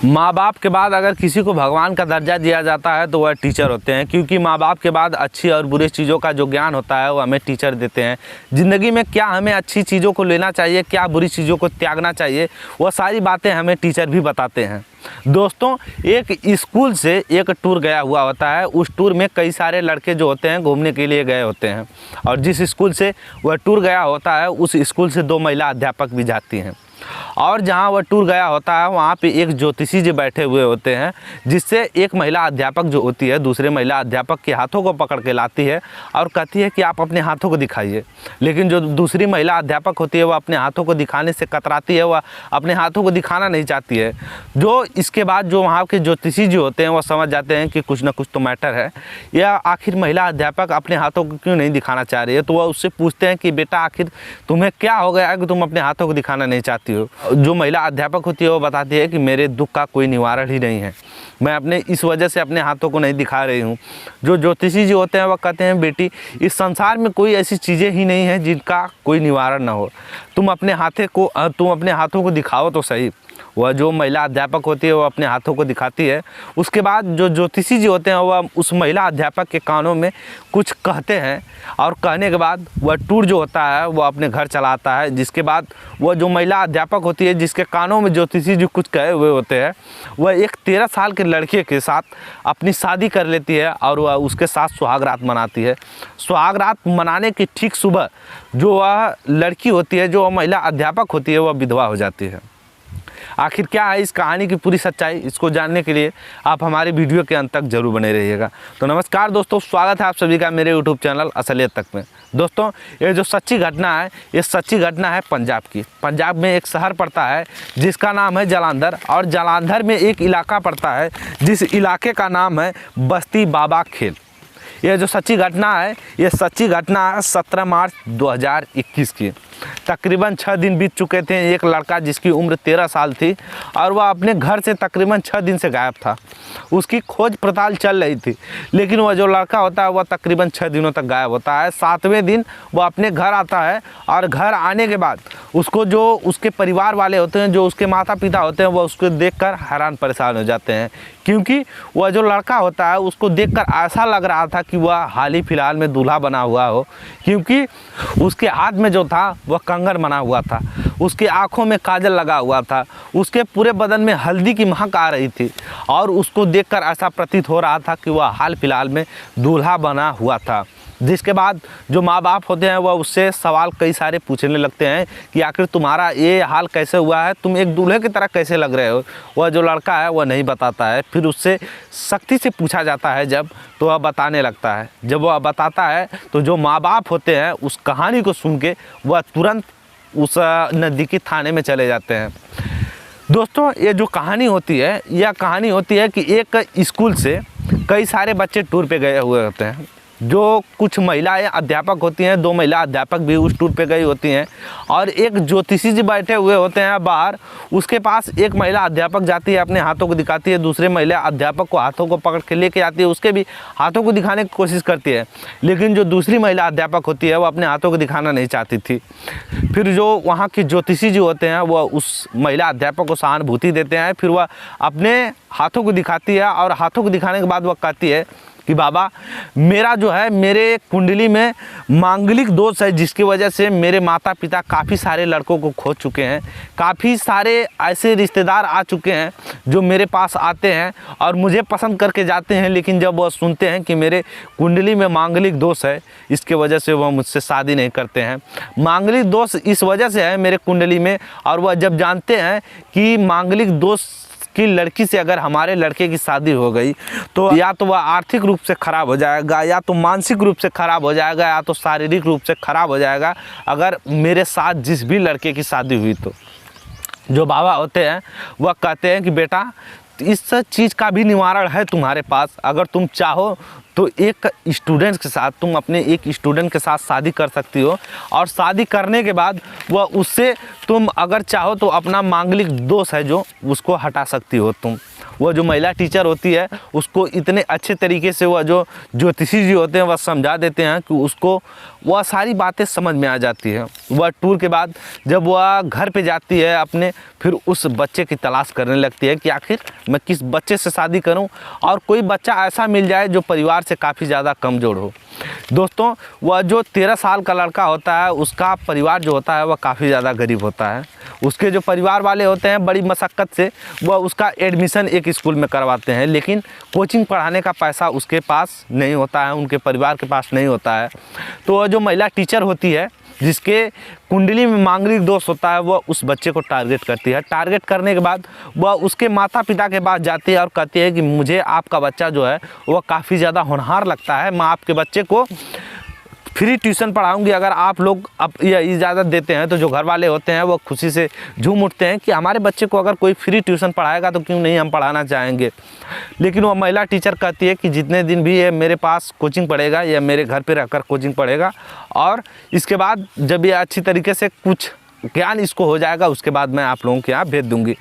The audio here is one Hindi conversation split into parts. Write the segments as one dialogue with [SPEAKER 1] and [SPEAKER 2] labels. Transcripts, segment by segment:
[SPEAKER 1] माँ बाप के बाद अगर किसी को भगवान का दर्जा दिया जाता है तो वह टीचर होते हैं, क्योंकि माँ बाप के बाद अच्छी और बुरी चीज़ों का जो ज्ञान होता है वो हमें टीचर देते हैं। ज़िंदगी में क्या हमें अच्छी चीज़ों को लेना चाहिए, क्या बुरी चीज़ों को त्यागना चाहिए, वह सारी बातें हमें टीचर भी बताते हैं। दोस्तों, एक स्कूल से एक टूर गया हुआ होता है। उस टूर में कई सारे लड़के जो होते हैं घूमने के लिए गए होते हैं, और जिस स्कूल से वह टूर गया होता है उस स्कूल से 2 महिला अध्यापक भी जाती हैं। और जहाँ वह टूर गया होता है वहाँ पे एक ज्योतिषी जी बैठे हुए होते हैं, जिससे एक महिला अध्यापक जो होती है दूसरे महिला अध्यापक के हाथों को पकड़ के लाती है और कहती है कि आप अपने हाथों को दिखाइए। लेकिन जो दूसरी महिला अध्यापक होती है वह अपने हाथों को दिखाने से कतराती है, वह अपने हाथों को दिखाना नहीं चाहती है। जो इसके बाद जो वहाँ के ज्योतिषी जी होते हैं वह समझ जाते हैं कि कुछ ना कुछ तो मैटर है, या आखिर महिला अध्यापक अपने हाथों को क्यों नहीं दिखाना चाह रही है। तो वह उससे पूछते हैं कि बेटा आखिर तुम्हें क्या हो गया है कि तुम अपने हाथों को दिखाना नहीं चाहती हो। जो महिला अध्यापक होती है वो बताती है कि मेरे दुख का कोई निवारण ही नहीं है, मैं अपने इस वजह से अपने हाथों को नहीं दिखा रही हूँ। जो ज्योतिषी जी होते हैं वह कहते हैं बेटी, इस संसार में कोई ऐसी चीज़ें ही नहीं है जिनका कोई निवारण ना हो, तुम अपने हाथों को दिखाओ तो सही। वह जो महिला अध्यापक होती है वह अपने हाथों को दिखाती है। उसके बाद जो ज्योतिषी जी होते हैं वह उस महिला अध्यापक के कानों में कुछ कहते हैं, और कहने के बाद वह टूर जो होता है वह अपने घर चला आता है। जिसके बाद वह जो महिला अध्यापक होती है जिसके कानों में ज्योतिषी जी कुछ कहे हुए होते हैं, वह एक 13 साल के लड़के के साथ अपनी शादी कर लेती है और वह उसके साथ सुहागरात मनाती है। सुहागरात मनाने की ठीक सुबह जो वह लड़की होती है, जो महिला अध्यापक होती है, वह विधवा हो जाती है। आखिर क्या है इस कहानी की पूरी सच्चाई, इसको जानने के लिए आप हमारे वीडियो के अंत तक जरूर बने रहिएगा। तो नमस्कार दोस्तों, स्वागत है आप सभी का मेरे यूट्यूब चैनल असलियत तक में। दोस्तों, ये जो सच्ची घटना है ये सच्ची घटना है पंजाब की। पंजाब में एक शहर पड़ता है जिसका नाम है जालंधर, और जालंधर में एक इलाका पड़ता है जिस इलाके का नाम है बस्ती बाबा खेल। यह जो सच्ची घटना है ये सच्ची घटना है 17 मार्च 2021 की। तकरीबन 6 दिन बीत चुके थे। एक लड़का जिसकी उम्र 13 साल थी और वह अपने घर से तकरीबन 6 दिन से गायब था। उसकी खोज पड़ताल चल रही थी, लेकिन वह जो लड़का होता है वह तकरीबन 6 दिनों तक गायब होता है। 7वें दिन वह अपने घर आता है, और घर आने के बाद उसको जो उसके परिवार वाले होते हैं, जो उसके माता पिता होते हैं, वह उसको देखकर हैरान परेशान हो जाते हैं, क्योंकि वह जो लड़का होता है उसको देखकर ऐसा लग रहा था कि वह हाल ही फिलहाल में दूल्हा बना हुआ हो, क्योंकि उसके हाथ में जो था वह कंगन बना हुआ था, उसकी आंखों में काजल लगा हुआ था, उसके पूरे बदन में हल्दी की महक आ रही थी, और उसको देखकर ऐसा प्रतीत हो रहा था कि वह हाल फिलहाल में दूल्हा बना हुआ था। जिसके बाद जो माँ बाप होते हैं वह उससे सवाल कई सारे पूछने लगते हैं कि आखिर तुम्हारा ये हाल कैसे हुआ है, तुम एक दूल्हे की तरह कैसे लग रहे हो। वह जो लड़का है वह नहीं बताता है। फिर उससे सख्ती से पूछा जाता है जब, तो वह बताने लगता है। जब वह बताता है तो जो माँ बाप होते हैं उस कहानी को सुन के वह तुरंत उस नज़दीकी थाने में चले जाते हैं। दोस्तों, ये जो कहानी होती है यह कहानी होती है कि एक स्कूल से कई सारे बच्चे टूर पे गए हुए होते हैं। जो कुछ महिलाएं अध्यापक होती हैं, 2 महिला अध्यापक भी उस टूर पे गई होती हैं, और एक ज्योतिषी जी बैठे हुए होते हैं बाहर। उसके पास एक महिला अध्यापक जाती है, अपने हाथों को दिखाती है, दूसरे महिला अध्यापक को हाथों को पकड़ के लेके आती है, उसके भी हाथों को दिखाने की कोशिश करती है। लेकिन जो दूसरी महिला अध्यापक होती है वो अपने हाथों को दिखाना नहीं चाहती थी। फिर जो वहाँ के ज्योतिषी जी होते हैं वह उस महिला अध्यापक को सहानुभूति देते हैं। फिर वह अपने हाथों को दिखाती है, और हाथों को दिखाने के बाद वह कहती है कि बाबा, मेरा जो है मेरे कुंडली में मांगलिक दोष है, जिसकी वजह से मेरे माता पिता काफ़ी सारे लड़कों को खो चुके हैं। काफ़ी सारे ऐसे रिश्तेदार आ चुके हैं जो मेरे पास आते हैं और मुझे पसंद करके जाते हैं, लेकिन जब वह सुनते हैं कि मेरे कुंडली में मांगलिक दोष है, इसके वजह से वह मुझसे शादी नहीं करते हैं। मांगलिक दोष इस वजह से है मेरे कुंडली में, और वह जब जानते हैं कि मांगलिक दोष कि लड़की से अगर हमारे लड़के की शादी हो गई तो या तो वह आर्थिक रूप से ख़राब हो जाएगा, या तो मानसिक रूप से ख़राब हो जाएगा, या तो शारीरिक रूप से ख़राब हो जाएगा अगर मेरे साथ जिस भी लड़के की शादी हुई। तो जो बाबा होते हैं वह कहते हैं कि बेटा, इस चीज़ का भी निवारण है तुम्हारे पास। अगर तुम चाहो तो एक स्टूडेंट के साथ, तुम अपने एक स्टूडेंट के साथ शादी कर सकती हो, और शादी करने के बाद वह उससे तुम अगर चाहो तो अपना मांगलिक दोष है जो उसको हटा सकती हो तुम। वह जो महिला टीचर होती है उसको इतने अच्छे तरीके से वह जो ज्योतिषी जी होते हैं वह समझा देते हैं कि उसको वह सारी बातें समझ में आ जाती है। वह टूर के बाद जब वह घर पे जाती है अपने, फिर उस बच्चे की तलाश करने लगती है कि आखिर मैं किस बच्चे से शादी करूं और कोई बच्चा ऐसा मिल जाए जो परिवार से काफ़ी ज़्यादा कमज़ोर हो। दोस्तों, वह जो 13 साल का लड़का होता है उसका परिवार जो होता है वह काफ़ी ज़्यादा गरीब होता है। उसके जो परिवार वाले होते हैं बड़ी मशक्क़त से वह उसका एडमिशन एक स्कूल में करवाते हैं, लेकिन कोचिंग पढ़ाने का पैसा उसके पास नहीं होता है, उनके परिवार के पास नहीं होता है। तो वह जो महिला टीचर होती है जिसके कुंडली में मांगलिक दोष होता है वह उस बच्चे को टारगेट करती है। टारगेट करने के बाद वह उसके माता पिता के पास जाती है और कहती है कि मुझे आपका बच्चा जो है वह काफ़ी ज़्यादा होनहार लगता है, मैं आपके बच्चे को फ्री ट्यूशन पढ़ाऊंगी अगर आप लोग अब यह इजाज़त देते हैं। तो जो घर वाले होते हैं वो खुशी से झूम उठते हैं कि हमारे बच्चे को अगर कोई फ्री ट्यूशन पढ़ाएगा तो क्यों नहीं, हम पढ़ाना चाहेंगे। लेकिन वह महिला टीचर कहती है कि जितने दिन भी ये मेरे पास कोचिंग पढ़ेगा या मेरे घर पे रहकर कोचिंग पढ़ेगा और इसके बाद जब ये अच्छी तरीके से कुछ ज्ञान इसको हो जाएगा उसके बाद मैं आप लोगों के यहाँ भेज दूंगी।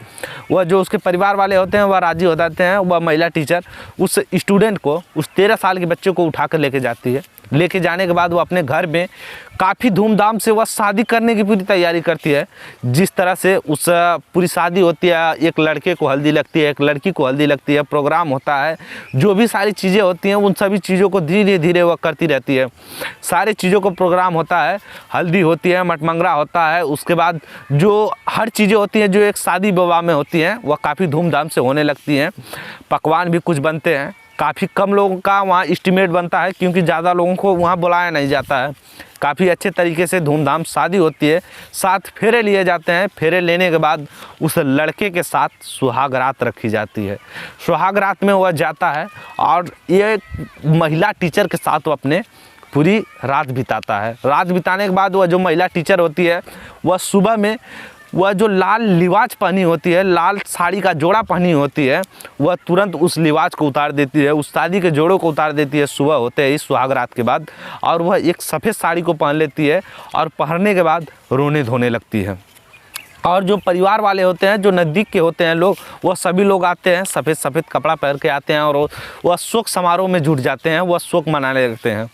[SPEAKER 1] वह जो उसके परिवार वाले होते हैं वह राज़ी हो जाते हैं। वह महिला टीचर उस स्टूडेंट को, उस 13 साल के बच्चे को उठा कर लेके जाती है। लेके जाने के बाद वो अपने घर में काफ़ी धूमधाम से वह शादी करने की पूरी तैयारी करती है। जिस तरह से उस पूरी शादी होती है, एक लड़के को हल्दी लगती है, एक लड़की को हल्दी लगती है, प्रोग्राम होता है, जो भी सारी चीज़ें होती हैं उन सभी चीज़ों को धीरे धीरे वह करती रहती है। सारी चीज़ों को प्रोग्राम होता है, हल्दी होती है, मटमंगरा होता है, उसके बाद जो हर चीज़ें होती हैं जो एक शादी विवाह में होती हैं वह काफ़ी धूमधाम से होने लगती हैं। पकवान भी कुछ बनते हैं, काफ़ी कम लोगों का वहाँ एस्टीमेट बनता है क्योंकि ज़्यादा लोगों को वहाँ बुलाया नहीं जाता है। काफ़ी अच्छे तरीके से धूमधाम शादी होती है। 7 फेरे लिए जाते हैं। फेरे लेने के बाद उस लड़के के साथ सुहाग रात रखी जाती है। सुहाग रात में वह जाता है और ये महिला टीचर के साथ वो अपने पूरी रात बिताता है। रात बिताने के बाद वह जो महिला टीचर होती है वह सुबह में वह जो लाल लिवाज पहनी होती है, लाल साड़ी का जोड़ा पहनी होती है, वह तुरंत उस लिवाज को उतार देती है, उस शादी के जोड़ों को उतार देती है सुबह होते ही, सुहाग रात के बाद। और वह एक सफ़ेद साड़ी को पहन लेती है और पहनने के बाद रोने धोने लगती है। और जो परिवार वाले होते हैं, जो नज़दीक के होते हैं लोग, वह सभी लोग आते हैं, सफ़ेद सफ़ेद कपड़ा पहन के आते हैं और वह शोक समारोह में जुट जाते हैं, वह शोक मनाने लगते हैं।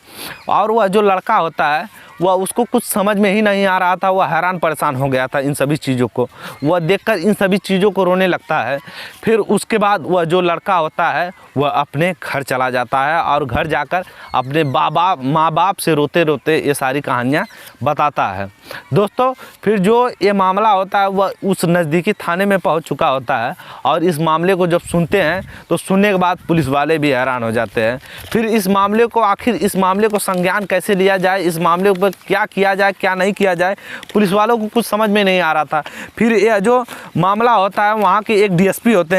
[SPEAKER 1] और वह जो लड़का होता है वह उसको कुछ समझ में ही नहीं आ रहा था, वह हैरान परेशान हो गया था इन सभी चीज़ों को। वह देखकर इन सभी चीज़ों को रोने लगता है। फिर उसके बाद वह जो लड़का होता है वह अपने घर चला जाता है और घर जाकर अपने माँ बाप से रोते रोते ये सारी कहानियाँ बताता है। दोस्तों, फिर जो ये मामला होता है वह उस नज़दीकी थाने में पहुंच चुका होता है और इस मामले को जब सुनते हैं तो सुनने के बाद पुलिस वाले भी हैरान हो जाते हैं। फिर इस मामले को आखिर इस मामले को संज्ञान कैसे लिया जाए, इस मामले पर क्या किया जाए क्या नहीं किया जाए, पुलिस वालों को कुछ समझ में नहीं आ रहा था। फिर यह जो मामला होता है वहाँ के एक डीएसपी होते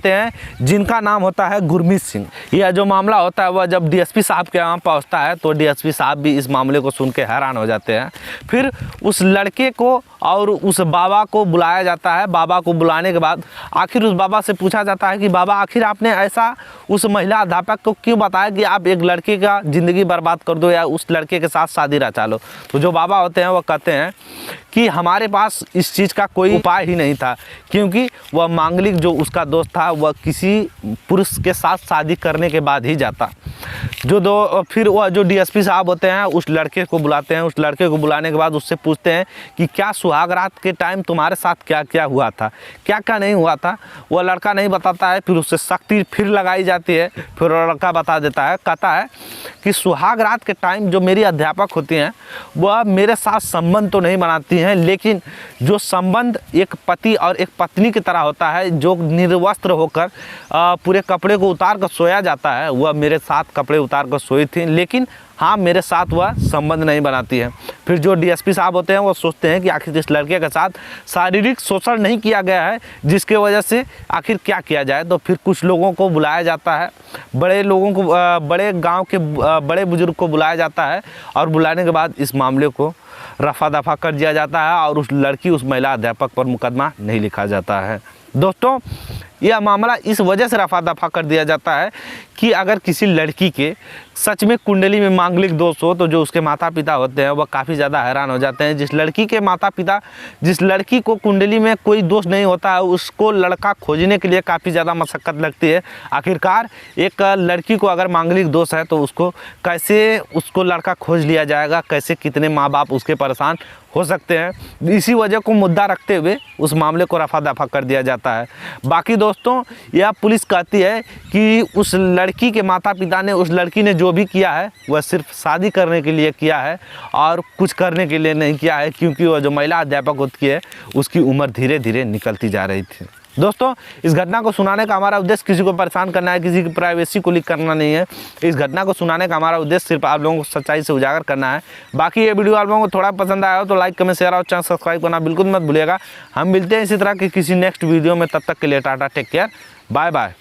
[SPEAKER 1] हैं जिनका नाम होता है गुरमीत सिंह। यह जो मामला होता है वह जब डीएसपी साहब के यहाँ पहुँचता है तो डीएसपी साहब भी इस मामले को सुन के हैरान हो जाते हैं। फिर उस लड़के को और उस बाबा को बुलाया जाता है। बाबा को बुलाने के बाद आखिर उस बाबा से पूछा जाता है कि बाबा, आखिर आपने ऐसा उस महिला अध्यापक को क्यों बताया कि आप एक लड़के का ज़िंदगी बर्बाद कर दो या उस लड़के के साथ शादी रचा लो। तो जो बाबा होते हैं वह कहते हैं कि हमारे पास इस चीज़ का कोई उपाय ही नहीं था, क्योंकि वह मांगलिक जो उसका दोस्त था वह किसी पुरुष के साथ शादी करने के बाद ही जाता। फिर वह जो डीएसपी साहब होते हैं उस लड़के को बुलाते हैं। उस लड़के को बुलाने के बाद उससे पूछते हैं कि क्या सुहाग रात के टाइम तुम्हारे साथ क्या क्या हुआ था, क्या क्या नहीं हुआ था। वह लड़का नहीं बताता है। फिर उससे सख्ती फिर लगाई जाती है। फिर वह लड़का बता देता है, कहता है कि सुहाग रात के टाइम जो मेरी अध्यापक होती हैं वह मेरे साथ संबंध तो नहीं बनाती हैं, लेकिन जो संबंध एक पति और एक पत्नी की तरह होता है, जो निर्वस्त्र होकर पूरे कपड़े को उतार कर सोया जाता है, वह मेरे साथ कपड़े उतार कर सोई थी, लेकिन हाँ मेरे साथ वह संबंध नहीं बनाती है। फिर जो डीएसपी साहब होते हैं वो सोचते हैं कि आखिर इस लड़के के साथ शारीरिक शोषण नहीं किया गया है, जिसके वजह से आखिर क्या किया जाए। तो फिर कुछ लोगों को बुलाया जाता है, बड़े लोगों को, बड़े गांव के बड़े बुजुर्ग को बुलाया जाता है और बुलाने के बाद इस मामले को रफा दफा कर दिया जाता है और उस महिला अध्यापक पर मुकदमा नहीं लिखा जाता है। दोस्तों, यह मामला इस वजह से रफा दफा कर दिया जाता है कि अगर किसी लड़की के सच में कुंडली में मांगलिक दोष हो तो जो उसके माता पिता होते हैं वह काफ़ी ज़्यादा हैरान हो जाते हैं। जिस लड़की के माता पिता, जिस लड़की को कुंडली में कोई दोष नहीं होता है, उसको लड़का खोजने के लिए काफ़ी ज़्यादा मशक्क़त लगती है। आखिरकार एक लड़की को अगर मांगलिक दोष है तो उसको लड़का खोज लिया जाएगा, कैसे कितने माँ बाप उसके परेशान हो सकते हैं। इसी वजह को मुद्दा रखते हुए उस मामले को रफा दफा कर दिया जाता है। बाकी दोस्तों, यह पुलिस कहती है कि उस लड़की के माता पिता ने, उस लड़की ने जो भी किया है वह सिर्फ शादी करने के लिए किया है और कुछ करने के लिए नहीं किया है, क्योंकि वह जो महिला अध्यापक होती है उसकी उम्र धीरे धीरे निकलती जा रही थी। दोस्तों, इस घटना को सुनाने का हमारा उद्देश्य किसी को परेशान करना है, किसी की प्राइवेसी को लीक करना नहीं है। इस घटना को सुनाने का हमारा उद्देश्य सिर्फ आप लोगों को सच्चाई से उजागर करना है। बाकी ये वीडियो आप लोगों को थोड़ा पसंद आया हो तो लाइक, कमेंट, शेयर और चैनल सब्सक्राइब करना बिल्कुल मत भूलिएगा। हम मिलते हैं इसी तरह के किसी नेक्स्ट वीडियो में, तब तक के लिए tata, take care, bye bye.